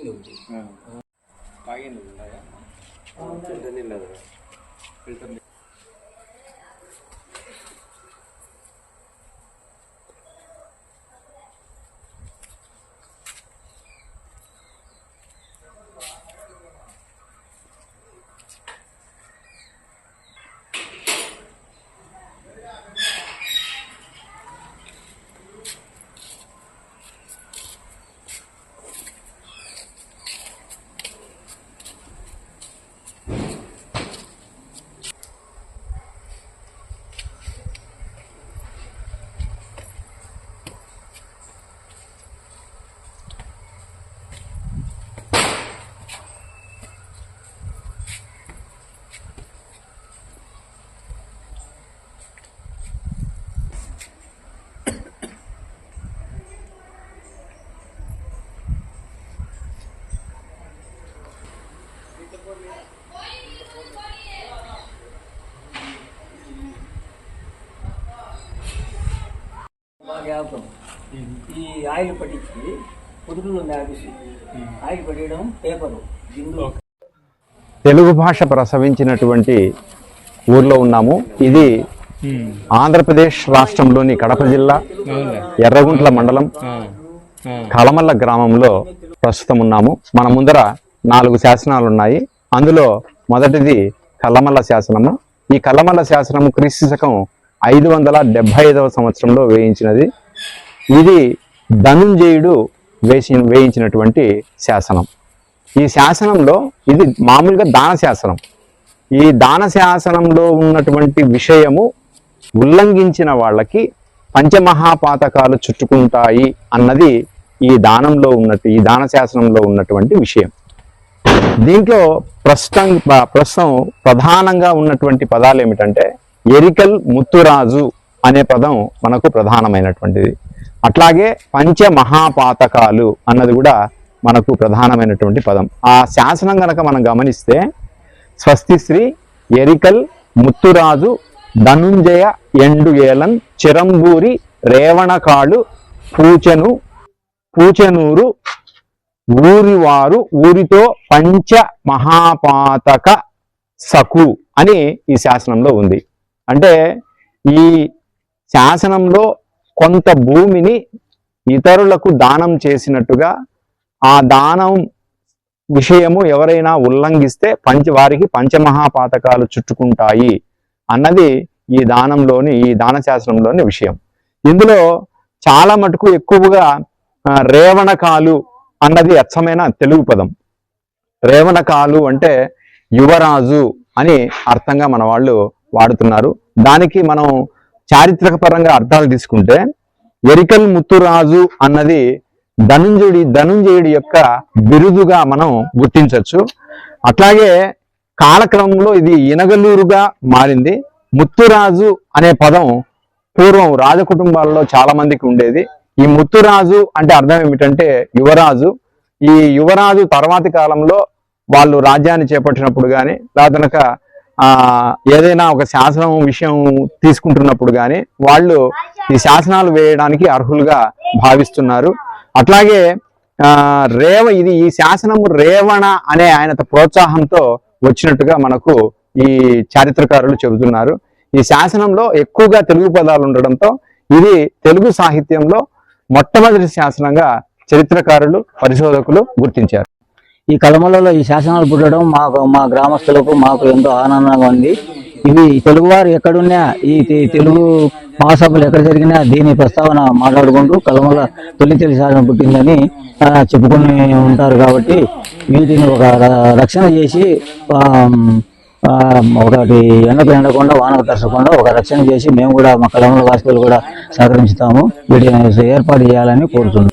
ఈ ఆయిల్ పట్టించి పొదుపులో ఆయిల్ పట్టడం పేపరు తెలుగు భాష ప్రసవించినటువంటి ఊర్లో ఉన్నాము. ఇది ఆంధ్రప్రదేశ్ రాష్ట్రంలోని కడప జిల్లా ఎర్రగుంట్ల మండలం కలమల్ల గ్రామంలో ప్రస్తుతం ఉన్నాము. మన ముందర 4 శాసనాలు ఉన్నాయి. అందులో మొదటిది కల్లమల్ల శాసనము. ఈ కల్లమల్ల శాసనము క్రీస్తు శకం 575వ సంవత్సరంలో వేయించినది. ఇది ధనుంజయుడు వేయించినటువంటి శాసనం. ఈ శాసనంలో ఇది మామూలుగా దాన శాసనం. ఈ దాన శాసనంలో ఉన్నటువంటి విషయము ఉల్లంఘించిన వాళ్ళకి పంచమహాపాతకాలు చుట్టుకుంటాయి అన్నది ఈ దాన శాసనంలో ఉన్నటువంటి విషయం. దీంట్లో ప్రస్తుతం ప్రధానంగా ఉన్నటువంటి పదాలు ఏమిటంటే ఎరికల్ ముత్తురాజు అనే పదం మనకు ప్రధానమైనటువంటిది. అట్లాగే పంచమహాపాతకాలు అన్నది కూడా మనకు ప్రధానమైనటువంటి పదం. ఆ శాసనం కనుక మనం గమనిస్తే స్వస్తిశ్రీ ఎరికల్ ముత్తురాజు ధనుంజయ ఎండు ఏలన్ చిరంబూరి రేవణకాళు పూచెనూరు ఊరివారు ఊరితో పంచ మహాపాతక సకు అని ఈ శాసనంలో ఉంది. అంటే ఈ శాసనంలో కొంత భూమిని ఇతరులకు దానం చేసినట్టుగా ఆ దానం విషయము ఎవరైనా ఉల్లంఘిస్తే వారికి పంచమహాపాతకాలు చుట్టుకుంటాయి అన్నది ఈ దాన శాసనంలోని విషయం. ఇందులో చాలా మటుకు ఎక్కువగా రేవణకాలు అన్నది అచ్చమైన తెలుగు పదం. రేవణకాలు అంటే యువరాజు అని అర్థంగా మన వాళ్ళు వాడుతున్నారు. దానికి మనం చారిత్రక పరంగా అర్థాలు తీసుకుంటే ఎరికల్ ముత్తురాజు అన్నది ధనుంజయుడి యొక్క బిరుదుగా మనం గుర్తించవచ్చు. అట్లాగే కాలక్రమంలో ఇది ఇనగలూరుగా మారింది. ముత్తురాజు అనే పదం పూర్వం రాజకుటుంబాల్లో చాలా మందికి ఉండేది. ఈ ముత్తురాజు అంటే అర్థం ఏమిటంటే యువరాజు. ఈ యువరాజు తర్వాతి కాలంలో వాళ్ళు రాజ్యాన్ని చేపట్టినప్పుడు కానీ లేదనక ఏదైనా ఒక శాసనం విషయం తీసుకుంటున్నప్పుడు కానీ వాళ్ళు ఈ శాసనాలు వేయడానికి అర్హులుగా భావిస్తున్నారు. అట్లాగే ఈ శాసనము రేవణ అనే ఆయన ప్రోత్సాహంతో వచ్చినట్టుగా మనకు ఈ చారిత్రకారులు చెబుతున్నారు. ఈ శాసనంలో ఎక్కువగా తెలుగు పదాలు ఉండడంతో ఇది తెలుగు సాహిత్యంలో మొట్టమొదటి శాసనంగా చరిత్రకారులు పరిశోధకులు గుర్తించారు. ఈ కలమలలో ఈ శాసనాలు పుట్టడం మా గ్రామస్తులకు మాకు ఎంతో ఆనందంగా ఉంది. ఇవి తెలుగువారు ఎక్కడున్నా ఈ తెలుగు మహాసభలు ఎక్కడ జరిగినా దీని ప్రస్తావన మాట్లాడుకుంటూ కలమల తొలి శాసనం పుట్టిందని చెప్పుకొని ఉంటారు. కాబట్టి వీటిని ఒక రక్షణ చేసి ఒకటి ఎండకు ఎండకుండా వానకు తరచకుండా ఒక రక్షణ చేసి మేము కూడా మా కలమల వాసులు కూడా సహకరించుతాము. వీటిని ఏర్పాటు చేయాలని కోరుతున్నాం.